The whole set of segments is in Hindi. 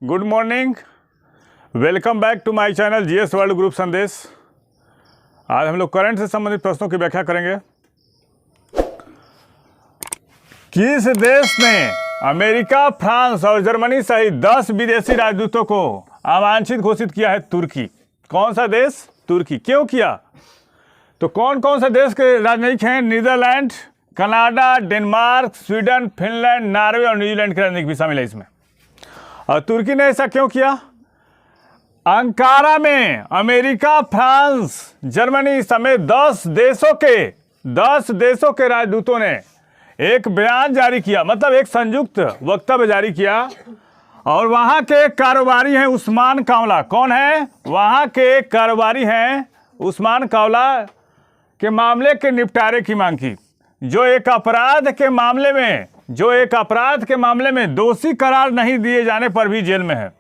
Good morning, welcome back to my channel GS world group Sandesh. आज हम लोग करंट से संबंधित प्रश्नों की व्याख्या करेंगे। किस देश ने अमेरिका, फ्रांस और जर्मनी सहित 10 विदेशी राजदूतों को अवांछित घोषित किया है? तुर्की। कौन सा देश? तुर्की। क्यों किया? तो कौन कौन से देश के राजनयिक हैं? Netherland, Canada, Denmark, Sweden, Finland, Norway और न्यूजीलैंड के राजनयिक भी शामिल है इसमें। और तुर्की ने ऐसा क्यों किया? अंकारा में अमेरिका, फ्रांस, जर्मनी समेत 10 देशों के राजदूतों ने एक बयान जारी किया, मतलब एक संयुक्त वक्तव्य जारी किया। और वहाँ के कारोबारी हैं उस्मान कावला। कौन है? वहाँ के कारोबारी हैं उस्मान कावला के मामले के निपटारे की मांग की, जो एक अपराध के मामले में दोषी करार नहीं दिए जाने पर भी जेल में है।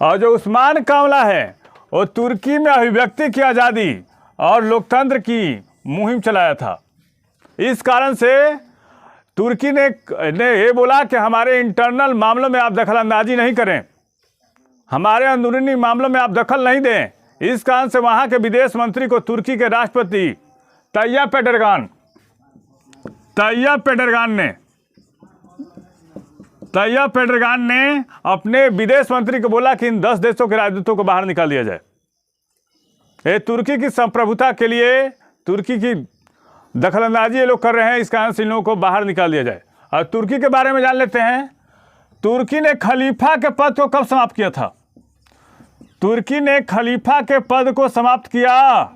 और जो उस्मान कावला है वो तुर्की में अभिव्यक्ति की आज़ादी और लोकतंत्र की मुहिम चलाया था। इस कारण से तुर्की ने ये बोला कि हमारे इंटरनल मामलों में आप दखलंदाजी नहीं करें, हमारे अंदरूनी मामलों में आप दखल नहीं दें। इस कारण से वहाँ के विदेश मंत्री को तुर्की के राष्ट्रपति तैयप एर्डोगान ने अपने विदेश मंत्री को बोला कि इन 10 देशों के राजदूतों को बाहर निकाल दिया जाए। ये तुर्की की संप्रभुता के लिए तुर्की की दखलंदाजी ये लोग कर रहे हैं, इस कारण से इन लोगों को बाहर निकाल दिया जाए। और तुर्की के बारे में जान लेते हैं। तुर्की ने खलीफा के पद को कब समाप्त किया था? तुर्की ने खलीफा के पद को समाप्त किया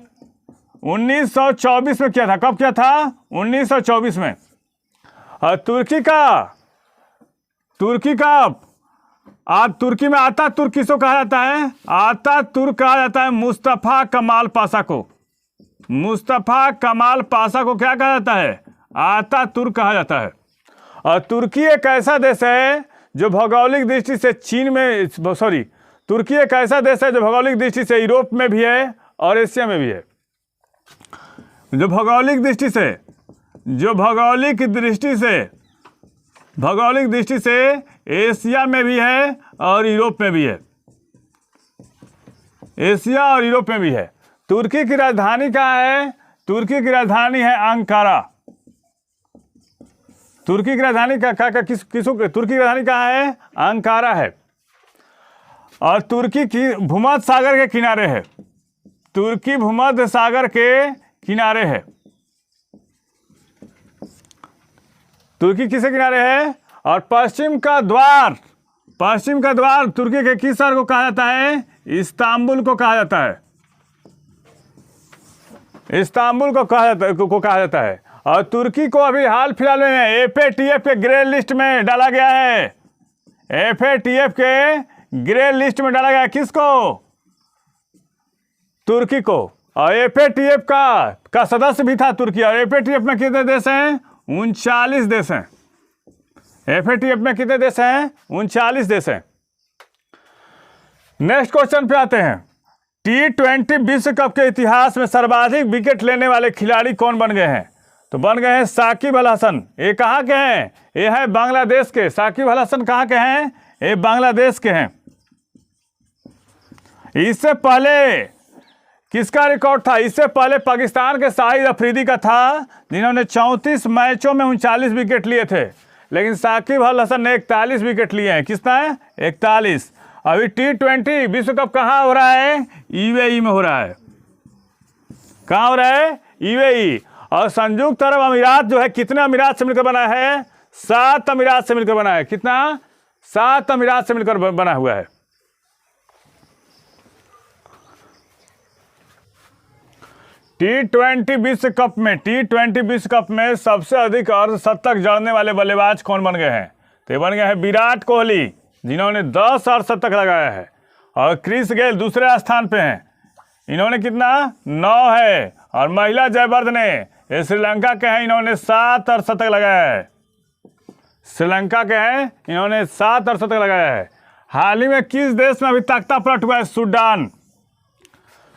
1924 में किया था। कब किया था? 1924 में। और तुर्की में आता तुर्क किसको कहा जाता है? आता तुर्क कहा जाता है मुस्तफ़ा कमाल पाशा को। मुस्तफ़ा कमाल पाशा को क्या कहा जाता है? आता तुर्क कहा जाता है। और तुर्की एक ऐसा देश है जो भौगोलिक दृष्टि से तुर्की एक ऐसा देश है जो भौगोलिक दृष्टि से यूरोप में भी है और एशिया में भी है। जो भौगोलिक दृष्टि से एशिया में भी है और यूरोप में भी है। एशिया और यूरोप में भी है। तुर्की की राजधानी कहाँ है? तुर्की की राजधानी है अंकारा। तुर्की की राजधानी तुर्की की राजधानी कहाँ है? अंकारा है। और तुर्की की भूमध्य सागर के किनारे है। तुर्की भूमध्य सागर के किनारे है। तुर्की किसके किनारे है? और पश्चिम का द्वार तुर्की के किस शहर को कहा जाता है? इस्तांबुल को कहा जाता है। इस्तांबुल को कहा जाता है। और तुर्की को अभी हाल फिलहाल में FATF के ग्रे लिस्ट में डाला गया है। FATF के ग्रे लिस्ट में डाला गया है। किसको? तुर्की को। और FATF का सदस्य भी था तुर्की। और FATF में कितने देश हैं? 39 देश हैं। FATF में कितने देश हैं? 39 देश हैं। नेक्स्ट क्वेश्चन पे आते हैं। T20 विश्व कप के इतिहास में सर्वाधिक विकेट लेने वाले खिलाड़ी कौन बन गए हैं? तो बन गए हैं साकिब अल हसन। ये कहाँ के हैं? ये है बांग्लादेश के। साकिब अल हसन कहाँ के हैं? ये बांग्लादेश के हैं। इससे पहले किसका रिकॉर्ड था? इससे पहले पाकिस्तान के शाहिद अफरीदी का था, जिन्होंने 34 मैचों में 39 विकेट लिए थे। लेकिन साकिब अल हसन ने 41 विकेट लिए हैं। कितना है? 41। अभी T20 विश्व कप कहाँ हो रहा है? UAE में हो रहा है। कहाँ हो रहा है? UAE। और संयुक्त अरब अमीरात जो है कितने अमीरात से मिलकर बना है? 7 अमीरात से मिलकर बना है। कितना? 7 अमीरात से मिलकर बना हुआ है। T20 विश्व कप में सबसे अधिक अर्धशतक जड़ने वाले बल्लेबाज कौन बन गए हैं? तो बन गए हैं विराट कोहली, जिन्होंने 10 अर्धशतक लगाया है। और क्रिस गेल दूसरे स्थान पे हैं। इन्होंने कितना? 9 है। और महिला जयवर्धने ये श्रीलंका के हैं, इन्होंने 7 अर्धशतक लगाया है। श्रीलंका के हैं, इन्होंने 7 अर्धशतक लगाया है। हाल ही में किस देश में अभी तख्ता पलट हुआ है?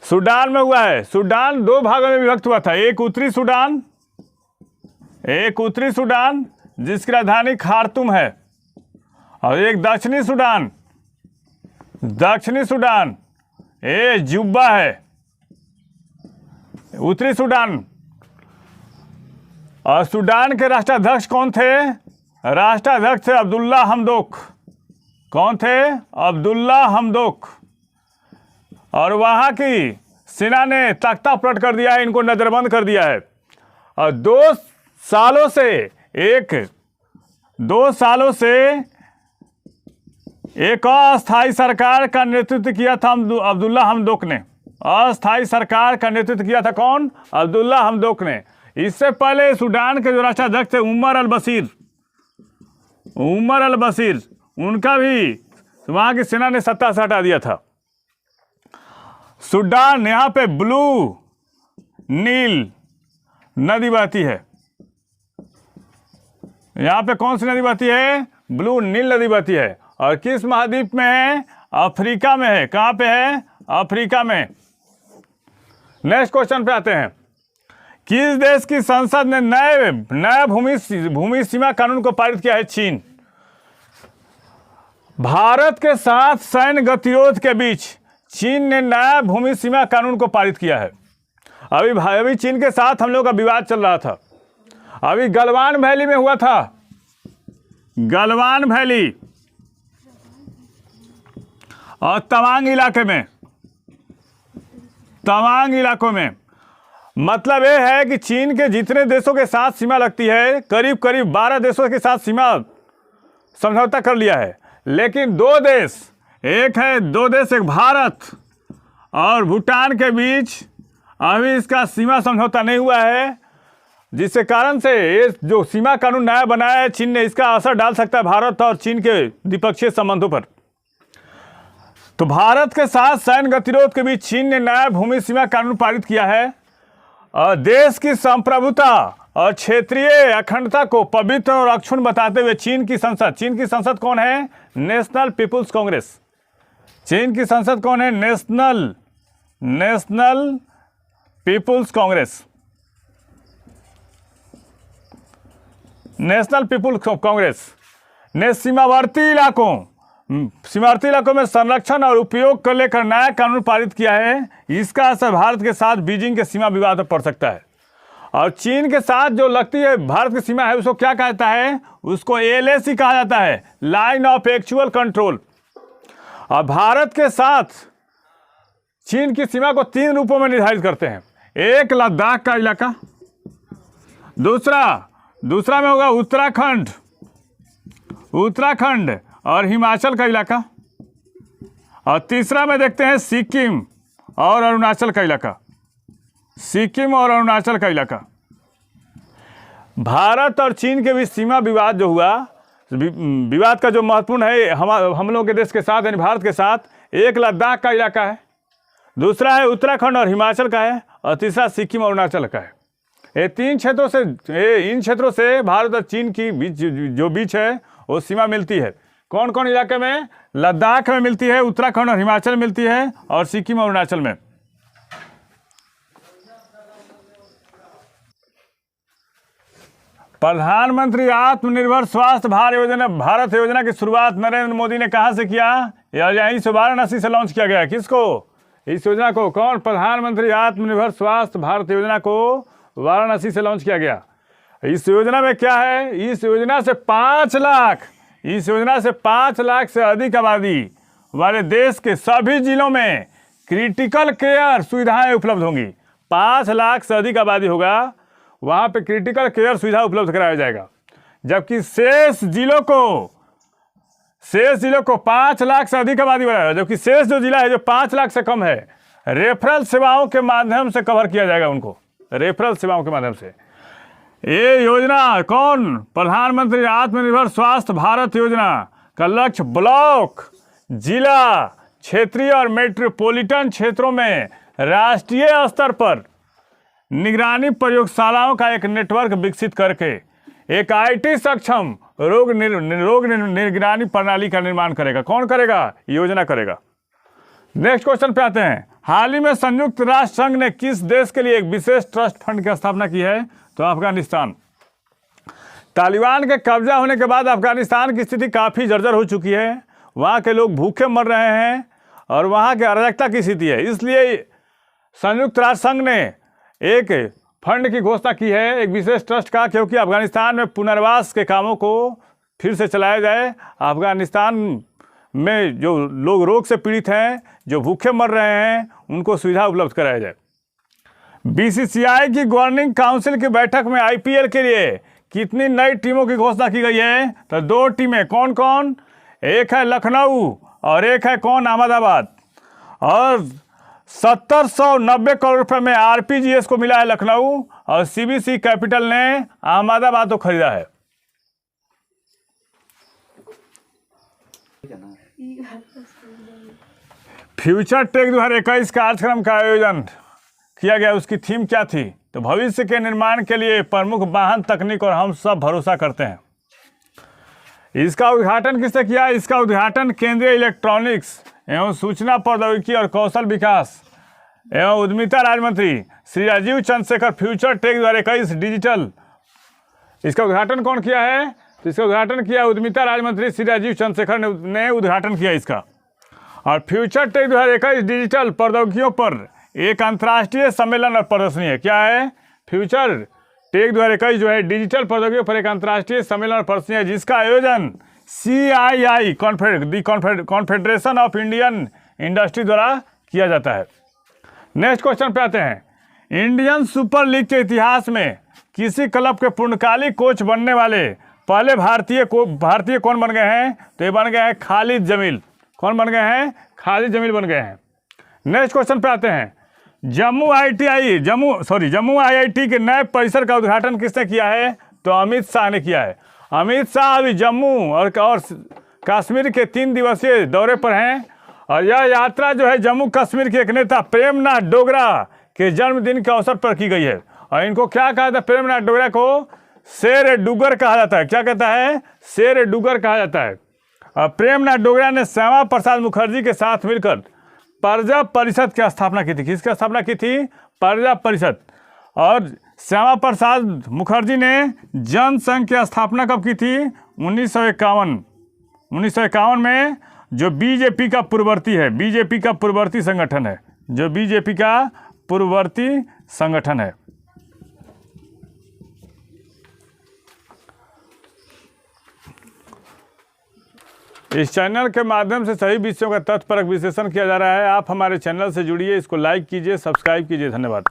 सूडान में हुआ है। सूडान 2 भागों में विभक्त हुआ था। एक उत्तरी सूडान जिसकी राजधानी खार्तूम है, और एक दक्षिणी सूडान दक्षिणी सूडान, ए जुब्बा है। उत्तरी सूडान, और सूडान के राष्ट्राध्यक्ष कौन थे? राष्ट्राध्यक्ष थे अब्दुल्ला हमदोक। कौन थे? अब्दुल्ला हमदोक। और वहाँ की सेना ने तख्ता पलट कर दिया है, इनको नजरबंद कर दिया है। और 2 सालों से एक अस्थायी सरकार का नेतृत्व किया था अब्दुल्ला हमदोक ने। अस्थायी सरकार का नेतृत्व किया था कौन? अब्दुल्ला हमदोक ने। इससे पहले सूडान के जो राष्ट्राध्यक्ष थे उमर अल बशीर, उनका भी वहाँ की सेना ने सत्ता से हटा दिया था। सूडान, यहाँ पे ब्लू नील नदी बहती है। यहाँ पे कौन सी नदी बहती है? ब्लू नील नदी बहती है। और किस महाद्वीप में है? अफ्रीका में है। कहाँ पे है? अफ्रीका में। नेक्स्ट क्वेश्चन पे आते हैं। किस देश की संसद ने नया भूमि सीमा कानून को पारित किया है? चीन। भारत के साथ सैन्य गतिरोध के बीच चीन ने नया भूमि सीमा कानून को पारित किया है। अभी चीन के साथ हम लोग का विवाद चल रहा था। अभी गलवान वैली में हुआ था, गलवान वैली और तवांग इलाकों में मतलब ये है कि चीन के जितने देशों के साथ सीमा लगती है, करीब 12 देशों के साथ सीमा समझौता कर लिया है। लेकिन 2 देश, एक भारत और भूटान के बीच अभी इसका सीमा समझौता नहीं हुआ है, जिसके कारण से ये जो सीमा कानून नया बनाया है चीन ने, इसका असर डाल सकता है भारत और चीन के द्विपक्षीय संबंधों पर। तो भारत के साथ सैन्य गतिरोध के बीच चीन ने नया भूमि सीमा कानून पारित किया है और देश की संप्रभुता और क्षेत्रीय अखंडता को पवित्र और अक्षुण्ण बताते हुए चीन की संसद कौन है? National People's Congress. चीन की संसद कौन है? नेशनल पीपुल्स कांग्रेस ने सीमावर्ती इलाकों में संरक्षण और उपयोग को लेकर नया कानून पारित किया है। इसका असर भारत के साथ बीजिंग के सीमा विवाद पर पड़ सकता है। और चीन के साथ जो लगती है भारत की सीमा है, उसको क्या कहता है? उसको LAC कहा जाता है, लाइन ऑफ एक्चुअल कंट्रोल। और भारत के साथ चीन की सीमा को 3 रूपों में निर्धारित करते हैं। एक लद्दाख का इलाका, दूसरा में होगा उत्तराखंड और हिमाचल का इलाका, और तीसरा में देखते हैं सिक्किम और अरुणाचल का इलाका। भारत और चीन के बीच सीमा विवाद जो हुआ, विवाद का जो महत्वपूर्ण है हम लोगों के देश के साथ यानी भारत के साथ, एक लद्दाख का इलाका है, दूसरा है उत्तराखंड और हिमाचल का है, और तीसरा सिक्किम और अरुणाचल का है। इन क्षेत्रों से भारत और चीन की बीच है वो सीमा मिलती है। कौन कौन इलाके में? लद्दाख में मिलती है, उत्तराखंड और हिमाचल में मिलती है, और सिक्किम और अरुणाचल में। प्रधानमंत्री आत्मनिर्भर स्वास्थ्य भारत योजना की शुरुआत नरेंद्र मोदी ने कहां से किया? यहीं से वाराणसी से लॉन्च किया गया। किसको? इस योजना को कौन? प्रधानमंत्री आत्मनिर्भर स्वास्थ्य भारत योजना को वाराणसी से लॉन्च किया गया। इस योजना में क्या है? इस योजना से 5 लाख से अधिक आबादी वाले देश के सभी जिलों में क्रिटिकल केयर सुविधाएं उपलब्ध होंगी। 5 लाख से अधिक आबादी होगा, वहाँ पे क्रिटिकल केयर सुविधा उपलब्ध कराया जाएगा। जबकि शेष जिलों को 5 लाख से अधिक आबादी वाला है, जबकि शेष जो जिला है जो 5 लाख से कम है, रेफरल सेवाओं के माध्यम से कवर किया जाएगा उनको, रेफरल सेवाओं के माध्यम से। ये योजना कौन? प्रधानमंत्री आत्मनिर्भर स्वास्थ्य भारत योजना का लक्ष्य ब्लॉक, जिला, क्षेत्रीय और मेट्रोपॉलिटन क्षेत्रों में राष्ट्रीय स्तर पर निगरानी प्रयोगशालाओं का एक नेटवर्क विकसित करके एक IT सक्षम रोग निगरानी प्रणाली का निर्माण करेगा। कौन करेगा? योजना करेगा। नेक्स्ट क्वेश्चन पे आते हैं। हाल ही में संयुक्त राष्ट्र संघ ने किस देश के लिए एक विशेष ट्रस्ट फंड की स्थापना की है? तो अफगानिस्तान। तालिबान के कब्जा होने के बाद अफगानिस्तान की स्थिति काफ़ी जर्जर हो चुकी है। वहाँ के लोग भूखे मर रहे हैं और वहाँ की अराजकता की स्थिति है। इसलिए संयुक्त राष्ट्र संघ ने एक फंड की घोषणा की है, एक विशेष ट्रस्ट का, क्योंकि अफगानिस्तान में पुनर्वास के कामों को फिर से चलाया जाए। अफगानिस्तान में जो लोग रोग से पीड़ित हैं, जो भूखे मर रहे हैं, उनको सुविधा उपलब्ध कराया जाए। बीसीसीआई की गवर्निंग काउंसिल की बैठक में आईपीएल के लिए कितनी नई टीमों की घोषणा की गई है? तो 2 टीमें। कौन कौन? एक है लखनऊ और एक है कौन? अहमदाबाद। और 7090 करोड़ रुपए में आरपीजीएस को मिला है लखनऊ, और सीबीसी कैपिटल ने अहमदाबाद को खरीदा है। फ्यूचर टेक 2021 कार्यक्रम का आयोजन किया गया। उसकी थीम क्या थी? तो भविष्य के निर्माण के लिए प्रमुख वाहन तकनीक और हम सब भरोसा करते हैं। इसका उद्घाटन किसने किया? इसका उद्घाटन केंद्रीय इलेक्ट्रॉनिक्स एवं सूचना प्रौद्योगिकी और कौशल विकास एवं उद्यमिता राज्य मंत्री Shri Rajeev Chandrasekhar future tech 2021 digital, इसका उद्घाटन कौन किया है? तो इसका उद्घाटन किया उद्यमिता राज्य मंत्री श्री राजीव चंद्रशेखर ने उद्घाटन किया इसका। और फ्यूचर टेक 2021 डिजिटल प्रौद्योगिकियों पर एक अंतर्राष्ट्रीय सम्मेलन और प्रदर्शनी है। क्या है? फ्यूचर टेक 2021 जो है डिजिटल प्रौद्योगिकियों पर एक अंतर्राष्ट्रीय सम्मेलन और प्रदर्शनी है, जिसका आयोजन CII confederation of Indian industry द्वारा किया जाता है। नेक्स्ट क्वेश्चन पे आते हैं। इंडियन सुपर लीग के इतिहास में किसी क्लब के पूर्णकालिक कोच बनने वाले पहले भारतीय कौन बन गए हैं? तो ये बन गए हैं खालिद जमील। कौन बन गए हैं? खालिद जमील बन गए हैं। नेक्स्ट क्वेश्चन पे आते हैं। जम्मू IIT के नए परिसर का उद्घाटन किसने किया है? तो अमित शाह ने किया है। अमित शाह अभी जम्मू और कश्मीर के 3 दिवसीय दौरे पर हैं, और यह यात्रा जो है जम्मू कश्मीर के एक नेता प्रेमनाथ डोगरा के जन्मदिन के अवसर पर की गई है। और इनको क्या कहा जाता है? प्रेमनाथ डोगरा को शेर डुगर कहा जाता है। क्या कहता है? शेर डुगर कहा जाता है। और प्रेमनाथ डोगरा ने श्यामा प्रसाद मुखर्जी के साथ मिलकर प्रजा परिषद की स्थापना की थी। किसकी स्थापना की थी? प्रजा परिषद। और श्यामा प्रसाद मुखर्जी ने जनसंघ की स्थापना कब की थी? 1951 में, जो बीजेपी का पूर्ववर्ती है, बीजेपी का पूर्ववर्ती संगठन है, जो बीजेपी का पूर्ववर्ती संगठन है। इस चैनल के माध्यम से सही विषयों का तथ्यपरक विश्लेषण किया जा रहा है। आप हमारे चैनल से जुड़िए, इसको लाइक कीजिए, सब्सक्राइब कीजिए। धन्यवाद।